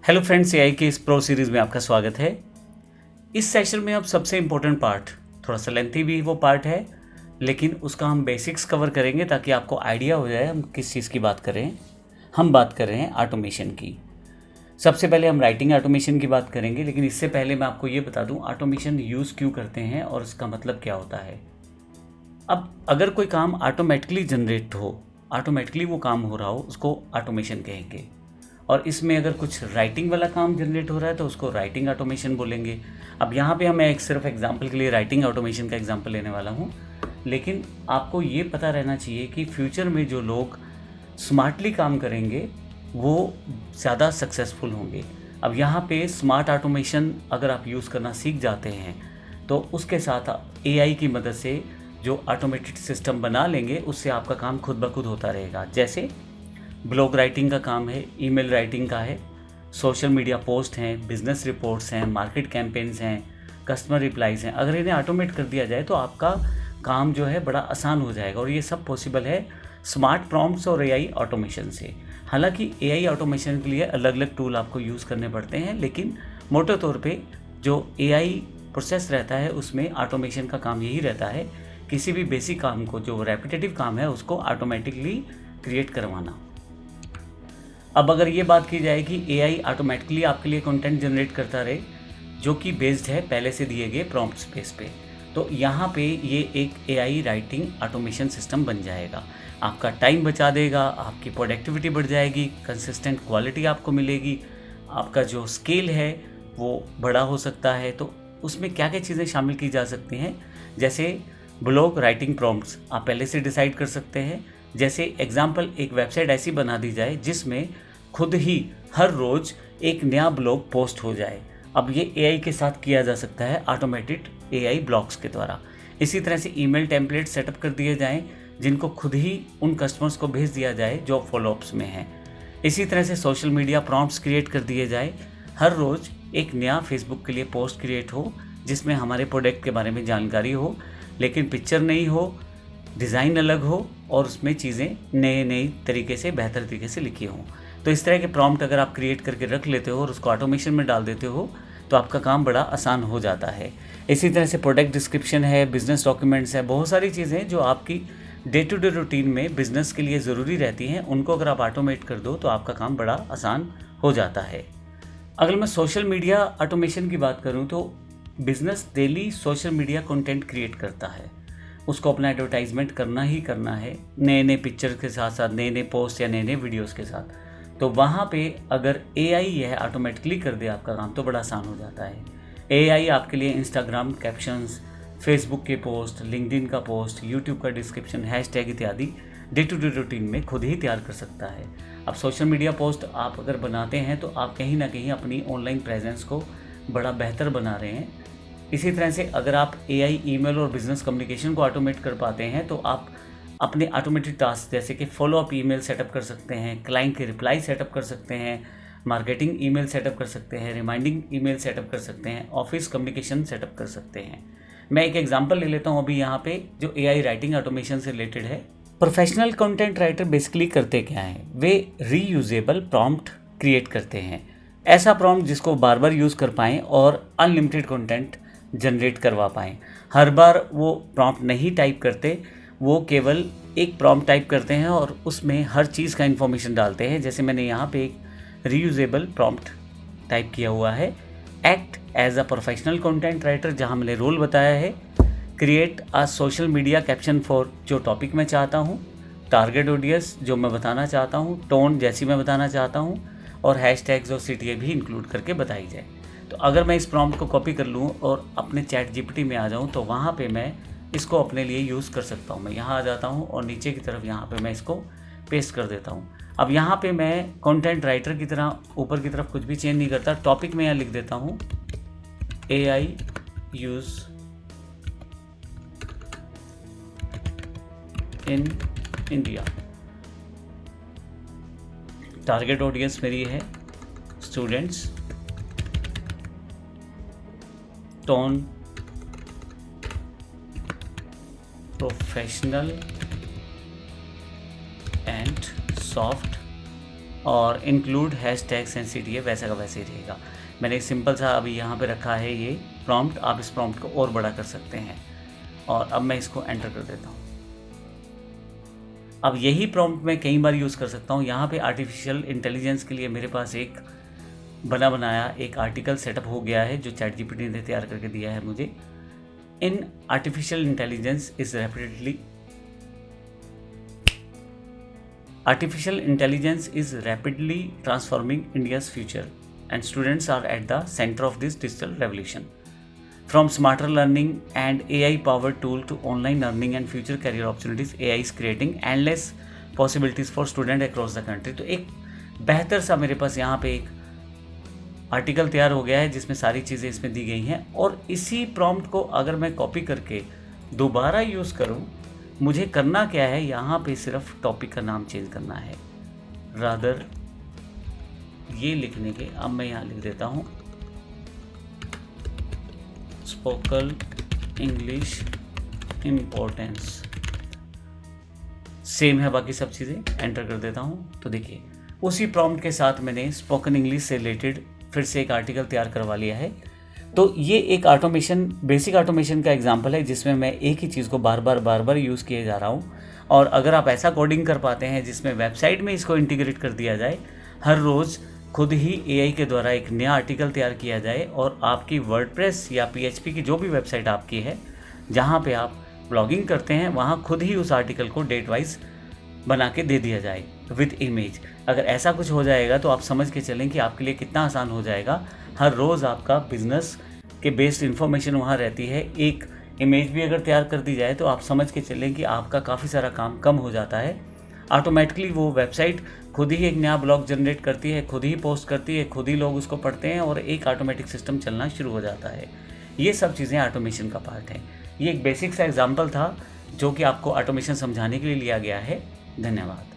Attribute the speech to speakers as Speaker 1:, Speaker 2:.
Speaker 1: Hello friends, AI के इस pro series में आपका स्वागत है। इस सेशन में अब सबसे इम्पोर्टेंट पार्ट, थोड़ा सा लेंथी भी वो पार्ट है, लेकिन उसका हम बेसिक्स कवर करेंगे ताकि आपको आइडिया हो जाए हम किस चीज़ की बात कर रहे हैं। हम बात कर रहे हैं ऑटोमेशन की। सबसे पहले हम राइटिंग ऑटोमेशन की बात करेंगे, लेकिन इससे पहले मैं आपको ये बता दूँ ऑटोमेशन यूज़ क्यों करते हैं और इसका मतलब क्या होता है। अब अगर कोई काम ऑटोमेटिकली जनरेट हो, ऑटोमेटिकली वो काम हो रहा हो, उसको ऑटोमेशन कहेंगे। और इसमें अगर कुछ राइटिंग वाला काम जनरेट हो रहा है तो उसको राइटिंग ऑटोमेशन बोलेंगे। अब यहाँ पे मैं एक सिर्फ एग्जांपल के लिए राइटिंग ऑटोमेशन का एग्जांपल लेने वाला हूँ, लेकिन आपको ये पता रहना चाहिए कि फ्यूचर में जो लोग स्मार्टली काम करेंगे वो ज़्यादा सक्सेसफुल होंगे। अब यहाँ पे स्मार्ट ऑटोमेशन अगर आप यूज़ करना सीख जाते हैं तो उसके साथ एआई की मदद से जो ऑटोमेटेड सिस्टम बना लेंगे उससे आपका काम खुद ब खुद होता रहेगा। जैसे ब्लॉग राइटिंग का काम है, ईमेल राइटिंग का है, सोशल मीडिया पोस्ट हैं, बिजनेस रिपोर्ट्स हैं, मार्केट कैंपेन्स हैं, कस्टमर रिप्लाईज़ हैं। अगर इन्हें ऑटोमेट कर दिया जाए तो आपका काम जो है बड़ा आसान हो जाएगा। और ये सब पॉसिबल है स्मार्ट प्रॉम्प्ट्स और एआई ऑटोमेशन से। हालांकि एआई ऑटोमेशन के लिए अलग अलग टूल आपको यूज़ करने पड़ते हैं, लेकिन मोटे तौर पे जो एआई प्रोसेस रहता है उसमें ऑटोमेशन का काम यही रहता है, किसी भी बेसिक काम को, जो रेपिटेटिव काम है, उसको ऑटोमेटिकली क्रिएट करवाना। अब अगर ये बात की जाए कि एआई ऑटोमेटिकली आपके लिए कंटेंट जनरेट करता रहे जो कि बेस्ड है पहले से दिए गए प्रॉम्प्ट्स बेस पे, तो यहाँ पे ये एक एआई राइटिंग ऑटोमेशन सिस्टम बन जाएगा। आपका टाइम बचा देगा, आपकी प्रोडक्टिविटी बढ़ जाएगी, कंसिस्टेंट क्वालिटी आपको मिलेगी, आपका जो स्केल है वो बड़ा हो सकता है। तो उसमें क्या क्या चीज़ें शामिल की जा सकती हैं, जैसे ब्लॉग राइटिंग प्रॉम्प्ट्स आप पहले से डिसाइड कर सकते हैं। जैसे एग्जाम्पल, एक वेबसाइट ऐसी बना दी जाए जिसमें खुद ही हर रोज़ एक नया ब्लॉग पोस्ट हो जाए। अब ये एआई के साथ किया जा सकता है, ऑटोमेटेड एआई ब्लॉग्स के द्वारा। इसी तरह से ईमेल टेम्पलेट सेटअप कर दिए जाएं जिनको खुद ही उन कस्टमर्स को भेज दिया जाए जो फॉलोअप्स में हैं। इसी तरह से सोशल मीडिया प्रॉम्प्ट्स क्रिएट कर दिए जाए, हर रोज़ एक नया फेसबुक के लिए पोस्ट क्रिएट हो जिसमें हमारे प्रोडक्ट के बारे में जानकारी हो, लेकिन पिक्चर नहीं हो, डिज़ाइन अलग हो और उसमें चीज़ें नए तरीके से, बेहतर तरीके से लिखी हों। तो इस तरह के प्रॉम्प्ट अगर आप क्रिएट करके रख लेते हो और उसको ऑटोमेशन में डाल देते हो तो आपका काम बड़ा आसान हो जाता है। इसी तरह से प्रोडक्ट डिस्क्रिप्शन है, बिजनेस डॉक्यूमेंट्स है, बहुत सारी चीज़ें जो आपकी डे टू डे रूटीन में बिजनेस के लिए ज़रूरी रहती हैं, उनको अगर आप ऑटोमेट कर दो तो आपका काम बड़ा आसान हो जाता है। अगर मैं सोशल मीडिया ऑटोमेशन की बात करूँ तो business daily social media content create करता है, उसको अपना एडवर्टाइजमेंट करना ही करना है, नए पिक्चर के साथ साथ, नए पोस्ट या नए वीडियोस के साथ। तो वहाँ पे अगर एआई यह ऑटोमेटिकली कर दे आपका काम तो बड़ा आसान हो जाता है। एआई आपके लिए इंस्टाग्राम कैप्शंस, फेसबुक के पोस्ट, लिंक्डइन का पोस्ट, यूट्यूब का डिस्क्रिप्शन, हैशटैग इत्यादि डे टू डे रूटीन में खुद ही तैयार कर सकता है। अब सोशल मीडिया पोस्ट आप अगर बनाते हैं तो आप कहीं ना कहीं अपनी ऑनलाइन प्रेजेंस को बड़ा बेहतर बना रहे हैं। इसी तरह से अगर आप एआई ईमेल और बिजनेस कम्युनिकेशन को ऑटोमेट कर पाते हैं तो आप अपने ऑटोमेटेड टास्क जैसे कि फॉलोअप ईमेल सेटअप कर सकते हैं, क्लाइंट के रिप्लाई सेटअप कर सकते हैं, मार्केटिंग ईमेल सेटअप कर सकते हैं, रिमाइंडिंग ईमेल सेटअप कर सकते हैं, ऑफिस कम्युनिकेशन सेटअप कर सकते हैं। मैं एक एग्जांपल ले लेता हूं अभी यहाँ पे जो एआई राइटिंग ऑटोमेशन से रिलेटेड है। प्रोफेशनल कंटेंट राइटर बेसिकली करते क्या हैं, वे रीयूजेबल प्रॉम्प्ट क्रिएट करते हैं, ऐसा प्रॉम्प्ट जिसको बार बार यूज़ कर पाएँ और अनलिमिटेड कंटेंट जनरेट करवा पाएँ। हर बार वो प्रॉम्प्ट नहीं टाइप करते, वो केवल एक प्रॉम्प्ट टाइप करते हैं और उसमें हर चीज़ का इन्फॉर्मेशन डालते हैं। जैसे मैंने यहाँ पे एक रीयूजेबल प्रॉम्प्ट टाइप किया हुआ है, act as a professional content writer, जहाँ मैंने रोल बताया है, create a social media caption for जो टॉपिक मैं चाहता हूँ, टारगेट ऑडियंस जो मैं बताना चाहता हूँ, टोन जैसी मैं बताना चाहता हूँ, और हैशटैग्स और सीटीए भी इंक्लूड करके बताई जाए। तो अगर मैं इस प्रॉम्प्ट को कॉपी कर लूँ और अपने चैट जीपीटी में आ जाऊँ तो वहाँ पे मैं इसको अपने लिए यूज़ कर सकता हूँ। मैं यहाँ आ जाता हूँ और नीचे की तरफ यहाँ पे मैं इसको पेस्ट कर देता हूँ। अब यहाँ पे मैं कंटेंट राइटर की तरह ऊपर की तरफ कुछ भी चेंज नहीं करता, टॉपिक में यहाँ लिख देता हूँ AI use in India. Target audience मेरी है students, tone professional and soft और इंक्लूड हैशटैग सेंसिटिव वैसा का वैसे ही रहेगा। मैंने एक सिंपल सा अभी यहाँ पे रखा है ये प्रॉम्प्ट, आप इस प्रॉम्प्ट को और बड़ा कर सकते हैं। और अब मैं इसको एंटर कर देता हूँ। अब यही प्रॉम्प्ट मैं कई बार यूज़ कर सकता हूँ। यहाँ पे आर्टिफिशियल इंटेलिजेंस के लिए मेरे पास एक बना बनाया एक आर्टिकल सेटअप हो गया है जो ChatGPT ने तैयार करके दिया है मुझे। In artificial intelligence is Artificial intelligence is rapidly transforming India's future, and students are at the center of this digital revolution. From smarter learning and AI-powered tool to online learning and future career opportunities, AI is creating endless possibilities for students across the country. तो एक बेहतर सा मेरे पास यहाँ पे एक article तैयार हो गया है जिसमें सारी चीज़ें इसमें दी गई हैं, और इसी प्रॉम्प्ट को अगर मैं कॉपी करके दोबारा यूज़ करूँ, मुझे करना क्या है, यहाँ पे सिर्फ टॉपिक का नाम चेंज करना है। रादर ये लिखने के अब मैं यहाँ लिख देता हूँ स्पोकन इंग्लिश इम्पोर्टेंस। सेम है बाकी सब चीज़ें, एंटर कर देता हूँ। तो देखिए उसी प्रॉम्प्ट के साथ मैंने स्पोकन इंग्लिश से रिलेटेड फिर से एक आर्टिकल तैयार करवा लिया है। तो ये एक ऑटोमेशन, बेसिक ऑटोमेशन का एग्जांपल है जिसमें मैं एक ही चीज़ को बार बार यूज़ किए जा रहा हूँ। और अगर आप ऐसा कोडिंग कर पाते हैं जिसमें वेबसाइट में इसको इंटीग्रेट कर दिया जाए, हर रोज़ खुद ही AI के द्वारा एक नया आर्टिकल तैयार किया जाए और आपकी वर्डप्रेस या PHP की जो भी वेबसाइट आपकी है जहाँ पे आप ब्लॉगिंग करते हैं, वहाँ खुद ही उस आर्टिकल को डेट वाइज बना के दे दिया जाए विद इमेज। अगर ऐसा कुछ हो जाएगा तो आप समझ के चलें कि आपके लिए कितना आसान हो जाएगा। हर रोज़ आपका बिजनेस के बेस्ड इन्फॉर्मेशन वहाँ रहती है। एक इमेज भी अगर तैयार कर दी जाए तो आप समझ के चलें कि आपका काफ़ी सारा काम कम हो जाता है। ऑटोमेटिकली वो वेबसाइट खुद ही एक नया ब्लॉग जनरेट करती है, खुद ही पोस्ट करती है, खुद ही लोग उसको पढ़ते हैं और एक ऑटोमेटिक सिस्टम चलना शुरू हो जाता है। ये सब चीज़ें ऑटोमेशन का पार्ट है। ये एक बेसिक सा एग्जाम्पल था जो कि आपको ऑटोमेशन समझाने के लिए लिया गया है। धन्यवाद।